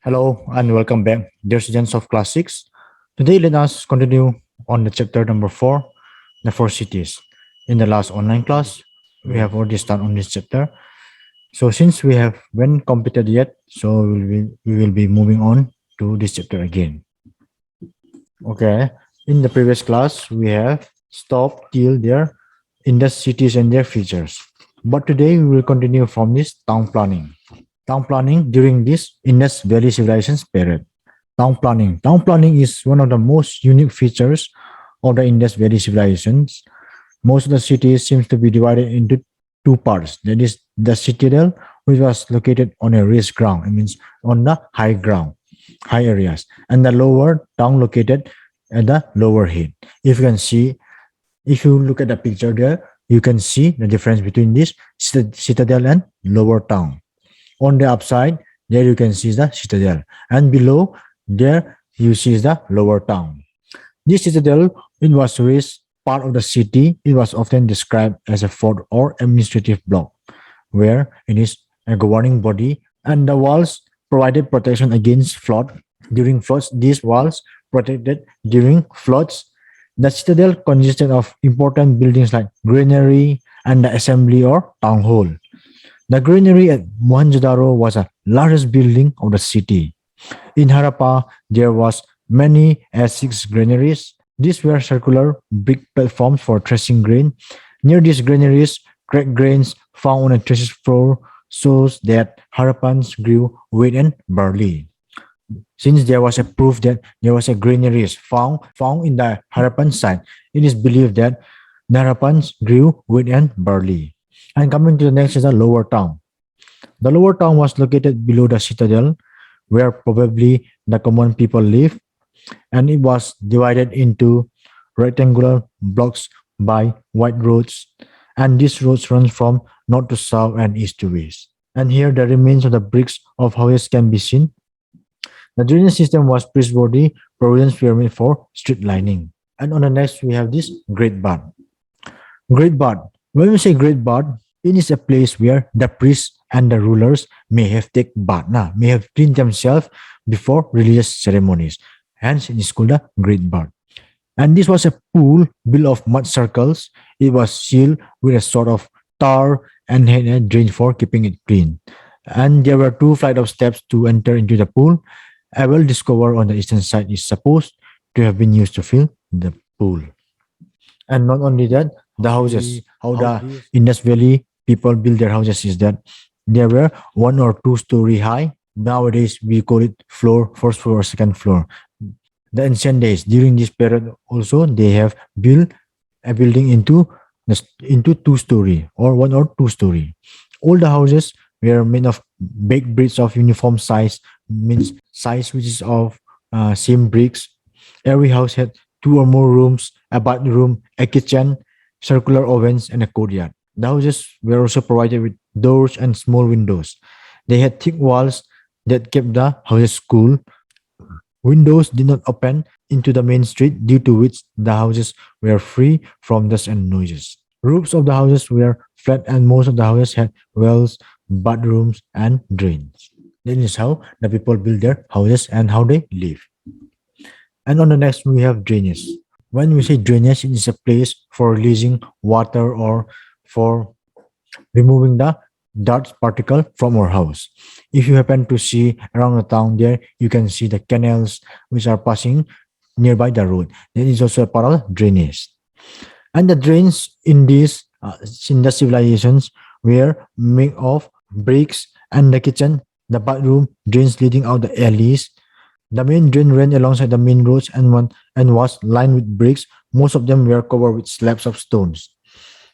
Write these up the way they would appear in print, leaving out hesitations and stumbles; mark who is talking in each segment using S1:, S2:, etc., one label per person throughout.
S1: Hello and welcome back, dear students of Class 6. Today, let us continue on the chapter number 4, the four cities. In the last online class, we have already started on this chapter. So, since we haven't completed yet, so we will be moving on to this chapter again. Okay, in the previous class, we have stopped till their Indus cities and their features. But today, we will continue from this town planning. Town planning during this Indus Valley civilizations period. Town planning. Town planning is one of the most unique features of the Indus Valley civilizations. Most of the cities seems to be divided into two parts. That is the citadel, which was located on a raised ground. It means on the high ground, high areas, and the lower town located at the lower head. If you can see, if you look at the picture there, you can see the difference between this citadel and lower town. On the upside, there you can see the citadel, and below there you see the lower town. This citadel, it was raised part of the city. It was often described as a fort or administrative block, where it is a governing body, and the walls provided protection against flood. During floods, these walls protected during floods. The citadel consisted of important buildings like granary and the assembly or town hall. The granary at Mohenjo-daro was the largest building of the city. In Harappa, there was many six granaries. These were circular brick platforms for threshing grain. Near these granaries, cracked grains found on a threshing floor shows that Harappans grew wheat and barley. Since there was a proof that there was a granaries found in the Harappan site, it is believed that the Harappans grew wheat and barley. And coming to the next is the lower town. The lower town was located below the citadel, where probably the common people lived, and it was divided into rectangular blocks by wide roads, and these roads run from north to south and east to west. And here the remains of the bricks of houses can be seen. The drainage system was praiseworthy provisions were made for street lining. And on the next we have this great bath. Great bath. When we say great bath, it is a place where the priests and the rulers may have take bath, may have cleaned themselves before religious ceremonies. Hence, it is called a great bath. And this was a pool built of mud circles. It was sealed with a sort of tar and had a drain for keeping it clean. And there were two flights of steps to enter into the pool. A well discovered on the eastern side is supposed to have been used to fill the pool. And not only that, the houses, how the Indus Valley people build their houses is that there were 1 or 2 story high. Nowadays, we call it floor, first floor, or second floor. The ancient days, during this period also, they have built a building into 2 story or 1 or 2 story. All the houses were made of baked bricks of uniform size, means size which is of same bricks. Every house had 2 or more rooms, a bathroom, a kitchen, circular ovens, and a courtyard. The houses were also provided with doors and small windows. They had thick walls that kept the houses cool. Windows did not open into the main street, due to which the houses were free from dust and noises. Roofs of the houses were flat, and most of the houses had wells, bathrooms, and drains. That is how the people build their houses and how they live. And on the next, we have drainage. When we say drainage, it is a place for releasing water or for removing the dirt particle from our house. If you happen to see around the town there, you can see the canals which are passing nearby the road. That is also a part of drainage. And the drains in the civilizations were made of bricks, and the kitchen, the bathroom, drains leading out the alleys. The main drain ran alongside the main roads and was lined with bricks. Most of them were covered with slabs of stones.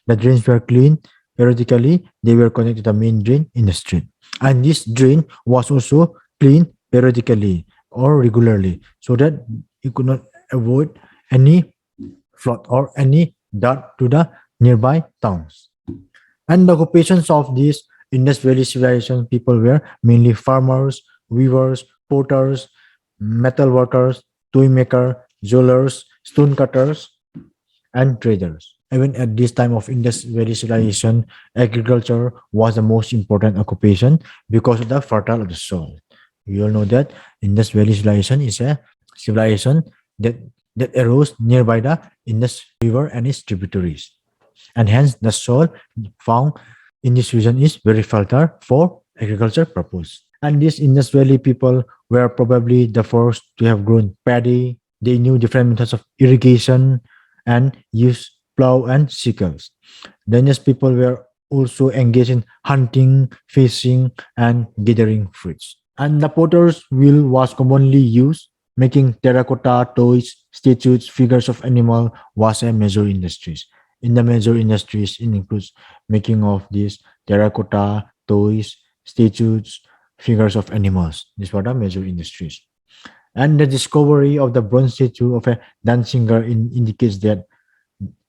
S1: The drains were clean. Periodically, they were connected to the main drain in the street. And this drain was also cleaned periodically or regularly, so that you could not avoid any flood or any dirt to the nearby towns. And the occupations of these Indus Valley civilization people were mainly farmers, weavers, potters, metal workers, toy maker, jewelers, stone cutters, and traders. Even at this time of Indus Valley civilization, agriculture was the most important occupation because of the fertile of the soil. We all know that Indus Valley civilization is a civilization that arose nearby the Indus River and its tributaries, and hence the soil found in this region is very fertile for agriculture purpose. And these Indus Valley people were probably the first to have grown paddy. They knew different methods of irrigation and used plow and sickles. The Indus people were also engaged in hunting, fishing, and gathering fruits. And the potter's wheel was commonly used. Making terracotta toys, statues, figures of animal was a major industry. In the major industries, it includes making of these terracotta toys, statues, figures of animals. These were the major industries. And the discovery of the bronze statue of a dancing girl indicates that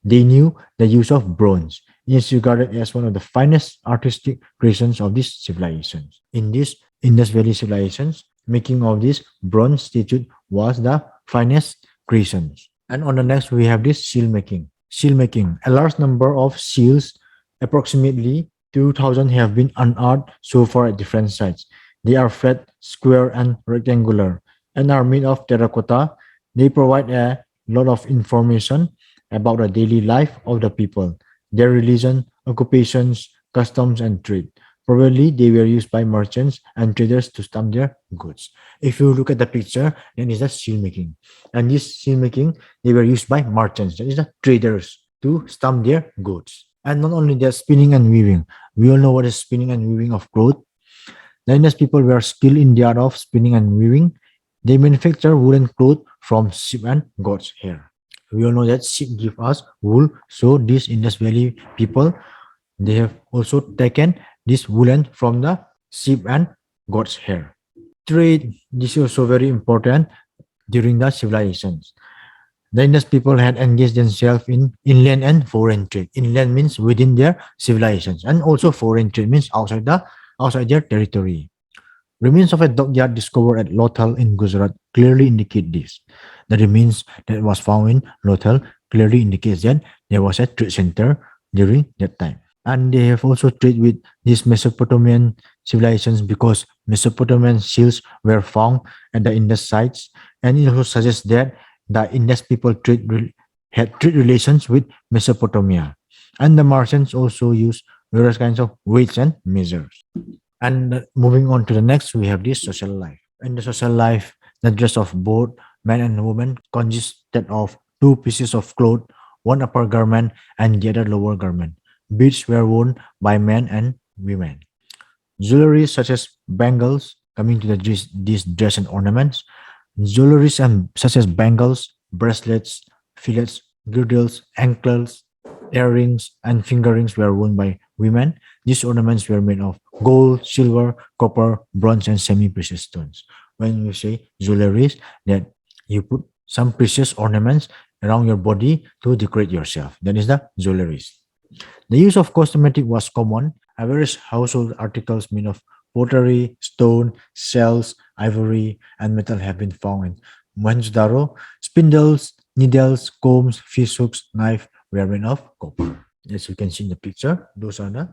S1: they knew the use of bronze. It is regarded as one of the finest artistic creations of these civilizations. In this Indus Valley civilizations, making of this bronze statue was the finest creations. And on the next, we have this seal making. Seal making. A large number of seals, approximately 2,000, have been unearthed so far at different sites. They are flat, square, and rectangular, and are made of terracotta. They provide a lot of information about the daily life of the people, their religion, occupations, customs, and trade. Probably they were used by merchants and traders to stamp their goods. If you look at the picture, then it's the seal making. And this seal making, they were used by merchants, that is the traders, to stamp their goods. And not only that, spinning and weaving. We all know what is spinning and weaving of cloth. The Indus people were skilled in the art of spinning and weaving. They manufacture woolen cloth from sheep and goat's hair. We all know that sheep give us wool, so these Indus Valley people, they have also taken this woolen from the sheep and goat's hair. Trade, this is also very important during the civilizations. The Indus people had engaged themselves in inland and foreign trade. Inland means within their civilizations, and also foreign trade means outside their territory. Remains of a dockyard discovered at Lothal in Gujarat clearly indicate this. The remains that was found in Lothal clearly indicates that there was a trade center during that time. And they have also traded with these Mesopotamian civilizations because Mesopotamian seals were found at the Indus sites, and it also suggests that the Indus people had trade relations with Mesopotamia. And the merchants also used various kinds of weights and measures. And moving on to the next, we have this social life. In the social life, the dress of both men and women consisted of two pieces of cloth, one upper garment and the other lower garment. Beads were worn by men and women. Jewelry such as bangles, coming to these dress and ornaments, jewelry such as bangles, bracelets, fillets, girdles, anklets, earrings, and finger rings were worn by women. These ornaments were made of gold, silver, copper, bronze, and semi-precious stones. When you say jewelries, that you put some precious ornaments around your body to decorate yourself. That is the jewelries. The use of cosmetic was common. Various household articles made of pottery, stone, shells, ivory, and metal have been found in Mohenjo-daro. Spindles, needles, combs, fish hooks, knife were made of copper. As you can see in the picture, those are the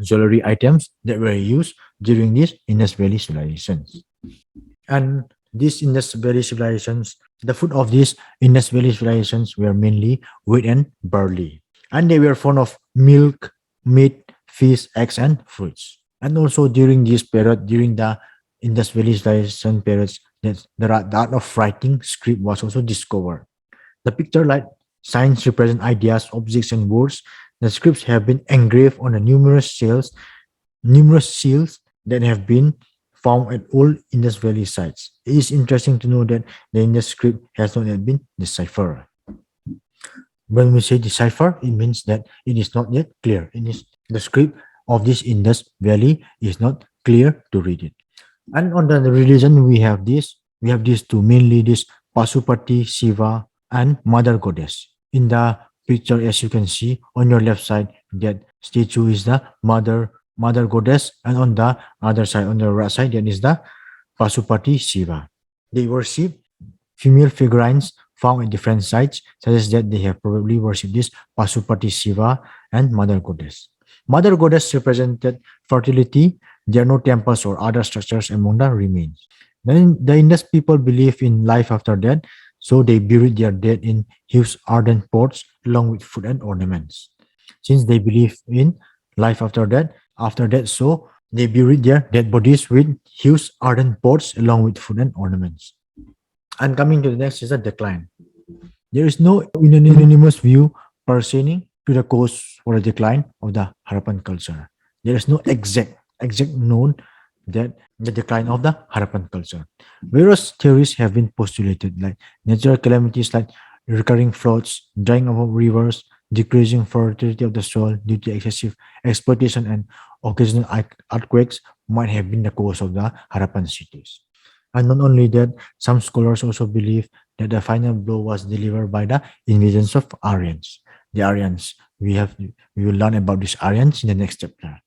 S1: jewelry items that were used during these Indus Valley civilizations. And these Indus Valley civilizations, the food of these Indus Valley civilizations were mainly wheat and barley. And they were fond of milk, meat, fish, eggs, and fruits. And also during this period, during the Indus Valley civilization periods, the art of writing script was also discovered. The picture like signs represent ideas, objects, and words. The scripts have been engraved on the numerous seals that have been found at all Indus Valley sites. It is interesting to know that the Indus script has not yet been deciphered. When we say decipher, it means that it is not yet clear. It is the script of this Indus Valley is not clear to read it. And on the religion, we have these two, mainly this Pasupati, Shiva, and Mother Goddess. In the picture, as you can see on your left side, that statue is the Mother Goddess, and on the other side, on the right side, that is the Pasupati Shiva. They worship female figurines found at different sites, suggests that they have probably worshipped this Pasupati Shiva and Mother Goddess. Mother goddess represented fertility. There are no temples or other structures among the remains. Then the Indus people believe in life after death, so they buried their dead in huge earthen pots along with food and ornaments. Since they believe in life after death, so they buried their dead bodies with huge earthen pots along with food and ornaments. And coming to the next is a decline. There is no unanimous view pertaining to the cause for the decline of the Harappan culture. There is no exact known that the decline of the Harappan culture. Various theories have been postulated, like natural calamities like recurring floods, drying of rivers, decreasing fertility of the soil due to excessive exploitation, and occasional earthquakes might have been the cause of the Harappan cities. And not only that, some scholars also believe that the final blow was delivered by the invasions of Aryans. The Aryans, we will learn about these Aryans in the next chapter.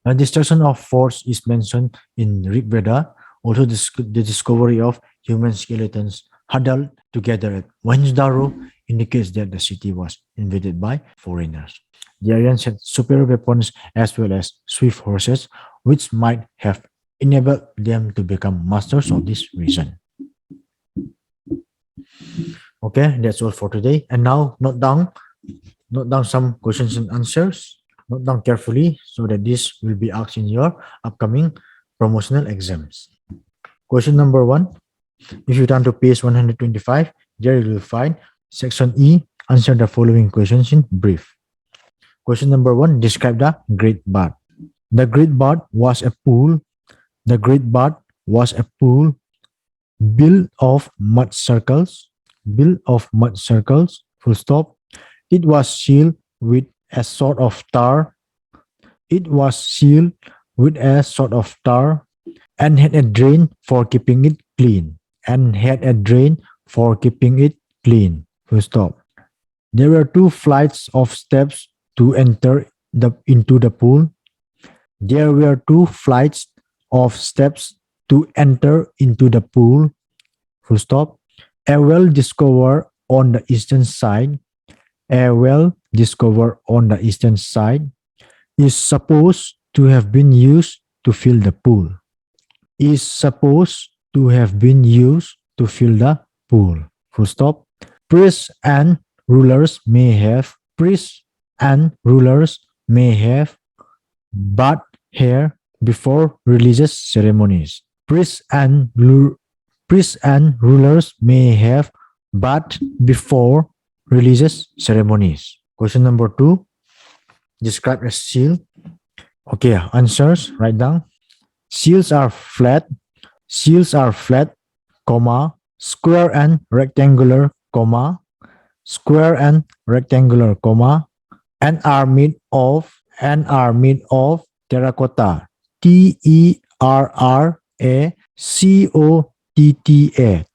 S1: The destruction of forts is mentioned in Rig Veda. Also, the discovery of human skeletons huddled together at Mohenjo-daro indicates that the city was invaded by foreigners. The Aryans had superior weapons as well as swift horses, which might have enabled them to become masters of this region. Okay, that's all for today. And now note down some questions and answers. Note down carefully so that this will be asked in your upcoming promotional exams. Question number 1. If you turn to page 125, there you will find section E. Answer the following questions in brief. Question number 1. Describe the Great Bath. The Great Bath was a pool. The Great Bath was a pool built of mud circles. Full stop. It was sealed with a sort of tar. And had a drain for keeping it clean. Full stop. There were 2 flights of steps to enter into the pool. There were 2 flights of steps to enter into the pool. Full stop. A well discovered on the eastern side. Is supposed to have been used to fill the pool. Full stop. Priests and rulers may have bathed here before religious ceremonies. Priests and rulers may have bathed before religious ceremonies. Question number 2. Describe a seal. Okay, answers. Write down. Seals are flat, comma, square and rectangular, comma, and are made of terracotta. Terracotta.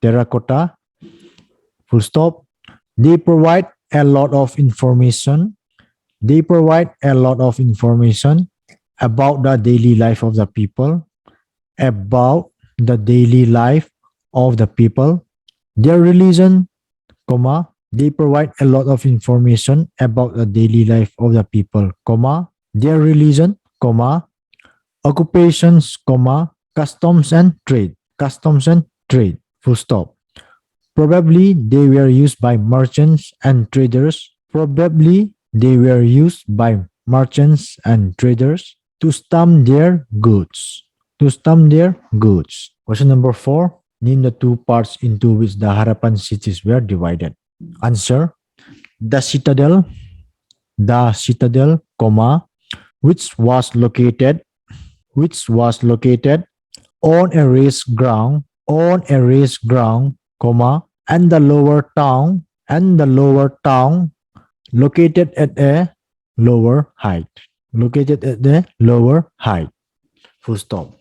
S1: Terracotta. Full stop. They provide a lot of information. About the daily life of the people. Their religion, comma, they provide a lot of information about the daily life of the people, comma, their religion, comma, occupations, comma, customs and trade, full stop. Probably they were used by merchants and traders. To stamp their goods. Question number 4. Name the 2 parts into which the Harappan cities were divided. Answer. The citadel, comma, which was located on a raised ground, comma, and the lower town, located at a lower height. Full stop.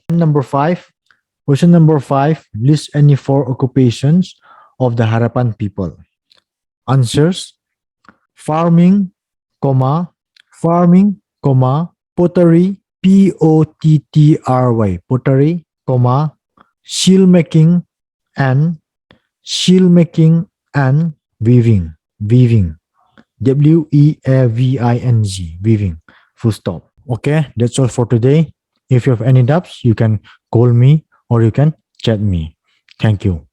S1: Question number 5. List any 4 occupations of the Harappan people. Answers. Farming, comma, pottery, pottery, comma, seal making and weaving, weaving, weaving, full stop. Okay, that's all for today. If you have any doubts, you can call me or you can chat me. Thank you.